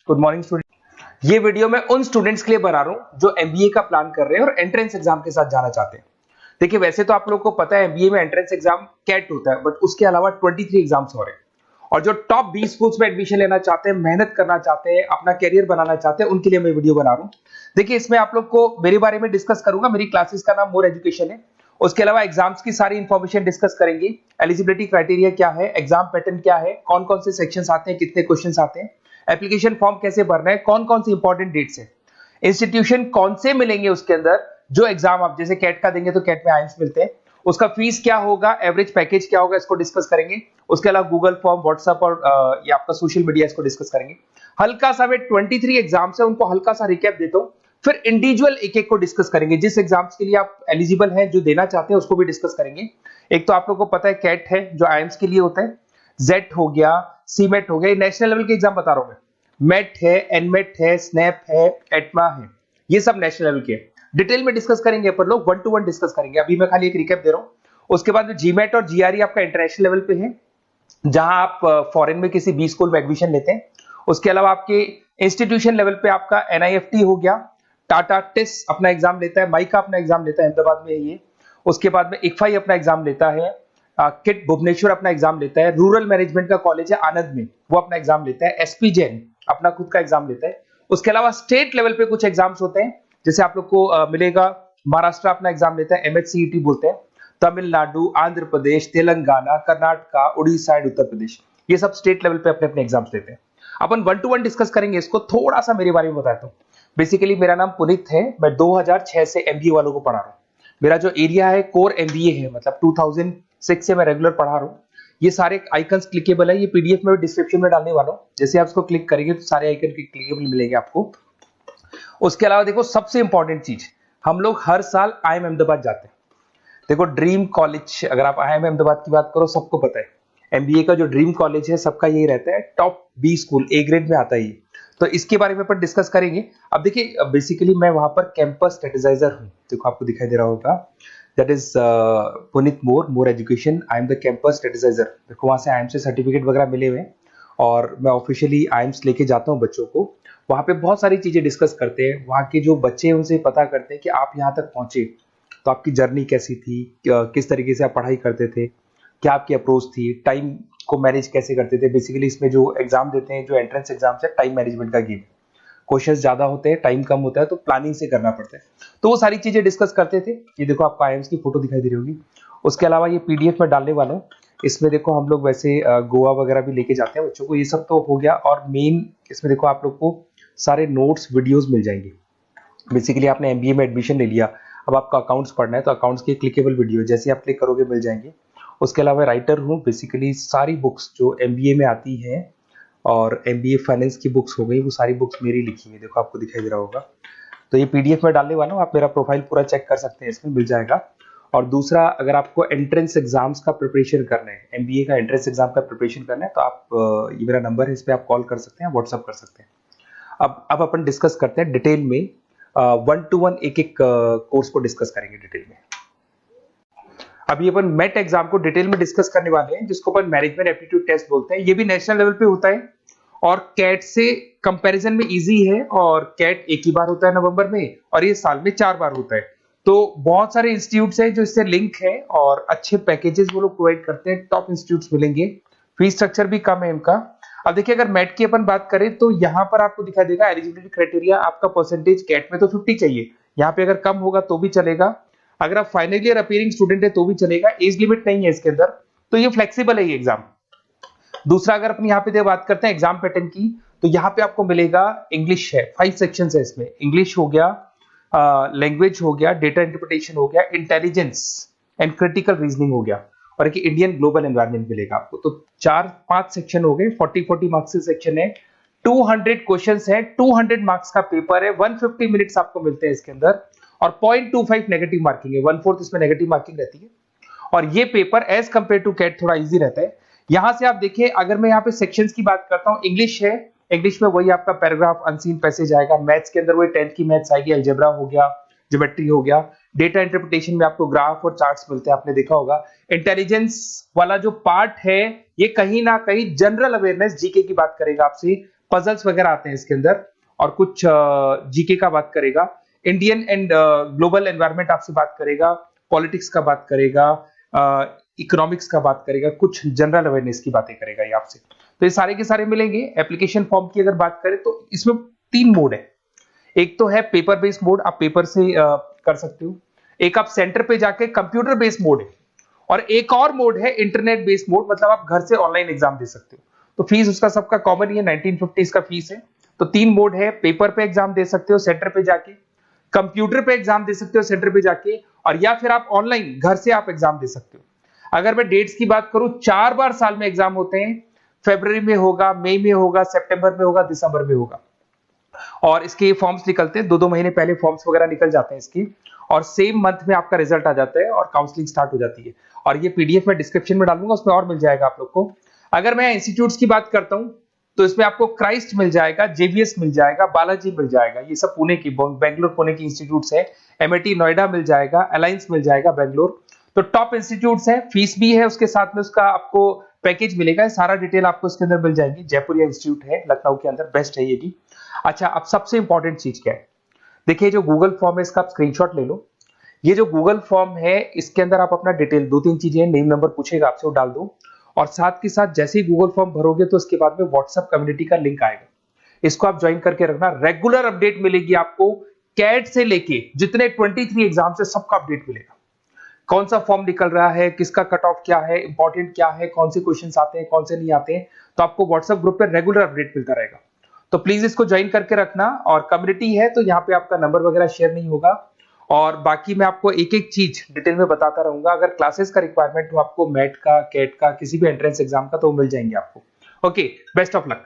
Good morning student. ये video मैं उन स्टूडेंट्स के लिए बना रहा हूं जो एमबीए का प्लान कर रहे हैं और एंट्रेंस एग्जाम के साथ जाना चाहते हैं। देखिए, वैसे तो आप लोगों को पता है एमबीए में एंट्रेंस एग्जाम कैट होता है, बट उसके अलावा 23 एग्जाम्स हो रहे हैं। और जो टॉप 20 स्कूल्स में एडमिशन लेना चाहते हैं, मेहनत करना चाहते हैं, अपना कैरियर बनाना चाहते हैं, उनके लिए मैं वीडियो बना रहा हूं। देखिए, इसमें आप लोग को मेरे बारे में डिस्कस करूंगा। मेरी क्लासेस का नाम मोर एजुकेशन है। उसके अलावा एग्जाम्स की सारी इंफॉर्मेशन डिस्कस करेंगे। एलिजिबिलिटी क्राइटेरिया क्या है, एग्जाम पैटर्न क्या है, कौन कौन से सेक्शंस आते हैं, कितने क्वेश्चंस आते हैं, एप्लीकेशन फॉर्म कैसे भरना है, कौन कौन सी इंपॉर्टेंट डेट्स है, इंस्टीट्यूशन कौन से मिलेंगे उसके अंदर, जो एग्जाम आप जैसे कैट का देंगे तो कैट में आईएम्स मिलते हैं, उसका फीस क्या होगा, एवरेज पैकेज क्या होगा, इसको डिस्कस करेंगे। उसके अलावा गूगल फॉर्म, व्हाट्सएप और ये आपका सोशल मीडिया, इसको डिस्कस करेंगे। हल्का सा वे 23 एग्जाम्स है, उनको हल्का सा रिकैप देता हूं, फिर इंडिविजुअल एक एक को डिस्कस करेंगे। जिस एग्जाम्स के लिए आप एलिजिबल हैं, जो देना चाहते हैं, उसको भी डिस्कस करेंगे। एक तो आप लोगों को पता है कैट है जो आईएम्स के लिए होता है, जेट हो गया, सीमेट हो गया, नेशनल लेवल के एग्जाम बता रहा हूं मैं। मेट है, एनमेट है, स्नैप है, एटमा है, ये सब नेशनल लेवल के। डिटेल में डिस्कस करेंगे अपन लोग, 1 to 1 डिस्कस करेंगे। अभी मैं खाली एक रिकैप दे रहा हूं। उसके बाद जीमेट और जीआरई आपका इंटरनेशनल लेवल पे है, जहां आप फॉरेन में किसी बी स्कूल में एडमिशन लेते हैं। उसके अलावा आपके इंस्टीट्यूशन लेवल पे आपका एनआईएफटी हो गया, टाटा टिस अपना एग्जाम लेता है, माइका अपना एग्जाम लेता है, अहमदाबाद में है ये। उसके बाद में इक्फाई अपना एग्जाम लेता है, किट भुवनेश्वर अपना एग्जाम लेता है, रूरल मैनेजमेंट का कॉलेज है आनंद में, वो अपना एग्जाम लेता है, एसपी जैन अपना खुद का एग्जाम लेता है। उसके अलावा स्टेट लेवल पे कुछ एग्जाम्स होते हैं, जैसे आप लोग को मिलेगा, महाराष्ट्र अपना एग्जाम लेता है, एमएचसीईटी बोलते हैं, तमिलनाडु, आंध्र प्रदेश, तेलंगाना, कर्नाटका, उड़ीसा एंड उत्तर प्रदेश, ये सब स्टेट लेवल पे अपने अपने एग्जाम्स लेते हैं। अपन 1 to 1 डिस्कस करेंगे इसको। थोड़ा सा मेरे बारे में बताता हूँ। बेसिकली मेरा नाम पुनीत है, मैं 2006 से एमबीए वालों को पढ़ा रहा हूँ। मेरा जो एरिया है कोर एमबीए है, मतलब 2006 से मैं रेगुलर पढ़ा रहा हूँ। ये सारे आइकन्स क्लिकेबल है, ये पीडीएफ में डिस्क्रिप्शन में डालने वाला हूँ। जैसे आप इसको क्लिक करेंगे तो सारे आइकन क्लिकेबल मिलेंगे आपको। उसके अलावा देखो, सबसे इंपॉर्टेंट चीज, हम लोग हर साल आईएम अहमदाबाद जाते हैं। देखो, ड्रीम कॉलेज, अगर आप आईएम अहमदाबाद की बात करो, सबको पता है एमबीए का जो ड्रीम कॉलेज है सबका यही रहता है, top B school, A grade में आता है ये। तो इसके बारे में अपन डिस्कस करेंगे। अब देखिए, बेसिकली मैं वहां पर कैंपस स्ट्रेटेजाइजर हूँ, देखो आपको दिखाई दे रहा होगा, that is Puneet more education, I am the campus strategizer. देखो, वहां से आईएम से सर्टिफिकेट वगैरह मिले हुए हैं और मैं ऑफिशियली आईएम्स लेके जाता हूँ बच्चों को। वहां पे बहुत सारी चीजें डिस्कस करते हैं, वहां के जो बच्चे हैं उनसे पता करते हैं कि आप यहाँ तक पहुंचे तो आपकी जर्नी कैसी थी, किस तरीके से आप पढ़ाई करते थे, क्या आपकी अप्रोच थी, टाइम को मैनेज कैसे करते थे। बेसिकली इसमें जो एग्जाम देते हैं, जो एंट्रेंस एग्जाम्स है, टाइम मैनेजमेंट का गेम। क्वेश्चंस ज्यादा होते हैं, टाइम कम होता है, तो प्लानिंग से करना पड़ता है। तो वो सारी चीजें डिस्कस करते थे। ये देखो, आपको आईएम्स की फोटो दिखाई दे रही होगी। उसके अलावा ये पीडीएफ में डालने वाला हूँ। इसमें देखो, हम लोग वैसे गोवा वगैरह भी लेके जाते हैं बच्चों को, ये सब तो हो गया। और मेन इसमें देखो, आप लोग को सारे नोट्स, वीडियोज मिल जाएंगे। बेसिकली आपने एमबीए में एडमिशन ले लिया, अब आपका अकाउंट्स पढ़ना है, तो अकाउंट्स की क्लिकेबल वीडियो जैसे आप क्लिक करोगे मिल जाएंगे। उसके अलावा राइटर हूँ, बेसिकली सारी बुक्स जो एमबीए में आती हैं और एमबीए फाइनेंस की बुक्स हो गई, वो सारी बुक्स मेरी लिखी है, देखो आपको दिखाई दे रहा होगा। तो ये पीडीएफ में डालने वाला हूँ, आप मेरा प्रोफाइल पूरा चेक कर सकते हैं, इसमें मिल जाएगा। और दूसरा, अगर आपको एंट्रेंस एग्जाम्स का प्रिपरेशन करना है, एमबीए का एंट्रेंस एग्जाम का प्रिपरेशन करना है, तो आप ये मेरा नंबर है, इस पर आप कॉल कर सकते हैं, व्हाट्सअप कर सकते हैं। अब अपन डिस्कस करते हैं डिटेल में, 1 to 1 एक एक कोर्स को डिस्कस करेंगे डिटेल में। अभी अपन मेट एग्जाम को डिटेल में डिस्कस करने वाले हैं, जिसको अपन मैनेजमेंट एप्टीट्यूड टेस्ट बोलते हैं। ये भी नेशनल लेवल पे होता है और कैट से कंपैरिजन में इजी है। और कैट एक ही बार होता है नवंबर में, और ये साल में 4 बार होता है। तो बहुत सारे इंस्टीट्यूट्स हैं जो इससे लिंक है और अच्छे पैकेजेस वो लोग प्रोवाइड करते हैं, टॉप इंस्टीट्यूट्स मिलेंगे, फीस स्ट्रक्चर भी कम है इनका। अब देखिए, अगर मैट की अपन बात करें तो यहाँ पर आपको दिखाई देगा एलिजिबिलिटी क्राइटेरिया, आपका परसेंटेज कैट में तो 50 चाहिए, यहाँ पे अगर कम होगा तो भी चलेगा, अगर आप फाइनल ईयर अपीयरिंग स्टूडेंट है तो भी चलेगा, एज लिमिट नहीं है इसके अंदर, तो ये फ्लेक्सिबल है ये एग्जाम। दूसरा, अगर अपन यहाँ पे बात करते हैं एग्जाम पैटर्न की, तो यहाँ पे आपको मिलेगा इंग्लिश है, 5 सेक्शंस है इसमें, इंग्लिश हो गया, लैंग्वेज हो गया, डेटा इंटरप्रिटेशन हो गया, इंटेलिजेंस एंड क्रिटिकल रीजनिंग हो गया, और एक इंडियन ग्लोबल एनवायरनमेंट मिलेगा आपको। तो 4-5 सेक्शन हो गए, 40 मार्क्स के सेक्शन है, 200 क्वेश्चंस है, 200 मार्क्स का पेपर है, 150 मिनट्स आपको मिलते हैं इसके अंदर, और 0.25 नेगेटिव मार्किंग है, 1/4 इसमें नेगेटिव मार्किंग रहती है। और ये paper as compare to CAT थोड़ा इजी रहता है। यहां से आप देखिए, अगर मैं यहाँ पे सेक्शंस की बात करता हूँ, इंग्लिश है, इंग्लिश में वही आपका पैराग्राफ, अनसीन पैसेज आएगा, मैथ्स के अंदर वही 10th की मैथ्स आएगी, अलजेब्रा हो गया, ज्योमेट्री हो गया, डेटा इंटरप्रिटेशन में आपको ग्राफ और चार्ट्स मिलते हैं, आपने देखा होगा। इंटेलिजेंस वाला जो पार्ट है, ये कहीं ना कहीं जनरल अवेयरनेस, जीके की बात करेगा आपसे, पजल्स वगैरह आते हैं इसके अंदर, और कुछ जीके का बात करेगा, इंडियन एंड ग्लोबल एनवायरनमेंट आपसे बात करेगा, पॉलिटिक्स का बात करेगा, इकोनॉमिक्स का बात करेगा, कुछ जनरल अवेयरनेस की बातें करेगा ये आपसे। तो ये सारे के सारे मिलेंगे। एप्लीकेशन फॉर्म की अगर बात करें तो इसमें 3 मोड है। एक तो है पेपर बेस्ड मोड, आप पेपर से कर सकते हो। एक आप सेंटर पे जाके कंप्यूटर बेस्ड मोड है, और एक और मोड है इंटरनेट बेस्ड मोड, मतलब आप घर से ऑनलाइन एग्जाम दे सकते हो। तो फीस उसका सबका कॉमन ही है, 1950 का फीस है। तो 3 मोड है, पेपर पे एग्जाम दे सकते हो सेंटर पे जाके, कंप्यूटर पे एग्जाम दे सकते हो सेंटर पे जाके, और या फिर आप ऑनलाइन घर से आप एग्जाम दे सकते हो। अगर मैं डेट्स की बात करूं, 4 बार साल में एग्जाम होते हैं। फरवरी में होगा, मई में होगा, सितंबर में होगा, दिसंबर में होगा। और इसके फॉर्म्स निकलते हैं 2-2 महीने पहले, फॉर्म्स वगैरह निकल जाते हैं इसकी, और सेम मंथ में आपका रिजल्ट आ जाता है और काउंसलिंग स्टार्ट हो जाती है। और ये पीडीएफ मैं डिस्क्रिप्शन में डालूंगा, उसमें और मिल जाएगा आप लोग को। अगर मैं इंस्टीट्यूट्स की बात करता हूं तो इसमें आपको क्राइस्ट मिल जाएगा, जेवीएस मिल जाएगा, बालाजी मिल जाएगा, ये सब पुणे की, बेंगलोर पुणे की इंस्टीट्यूट्स है। एमआईटी नोएडा मिल जाएगा, अलायंस मिल जाएगा बेंगलोर। तो टॉप इंस्टीट्यूट्स है, फीस भी है उसके साथ में, उसका आपको पैकेज मिलेगा, सारा डिटेल आपको इसके अंदर मिल जाएगी। जयपुर इंस्टीट्यूट है लखनऊ के अंदर, बेस्ट है ये भी। अच्छा, अब सबसे इंपॉर्टेंट चीज क्या है, देखिए जो गूगल फॉर्म है इसका आप स्क्रीनशॉट ले लो। ये जो गूगल फॉर्म है इसके अंदर आप अपना डिटेल 2-3 चीजें, नेम नंबर पूछेगा आपसे, वो डाल दो। और साथ के साथ जैसे ही गूगल फॉर्म भरोगे तो उसके बाद में व्हाट्सएप कम्युनिटी का लिंक आएगा, इसको आप ज्वाइन करके रखना। रेगुलर अपडेट मिलेगी आपको, कैट से लेके जितने 23 एग्जाम से सबका अपडेट मिलेगा। कौन सा फॉर्म निकल रहा है, किसका कट ऑफ क्या है, इंपॉर्टेंट क्या है, कौन से क्वेश्चंस आते हैं, कौन से नहीं आते हैं, तो आपको व्हाट्सएप ग्रुप पे रेगुलर अपडेट मिलता रहेगा। तो प्लीज इसको ज्वाइन करके रखना। और कम्युनिटी है तो यहाँ पे आपका नंबर वगैरह शेयर नहीं होगा, और बाकी मैं आपको एक एक चीज डिटेल में बताता रहूंगा। अगर क्लासेस का रिक्वायरमेंट हो आपको, मैट का, कैट का, किसी भी एंट्रेंस एग्जाम का, तो वो मिल जाएंगे आपको। Okay, best of luck.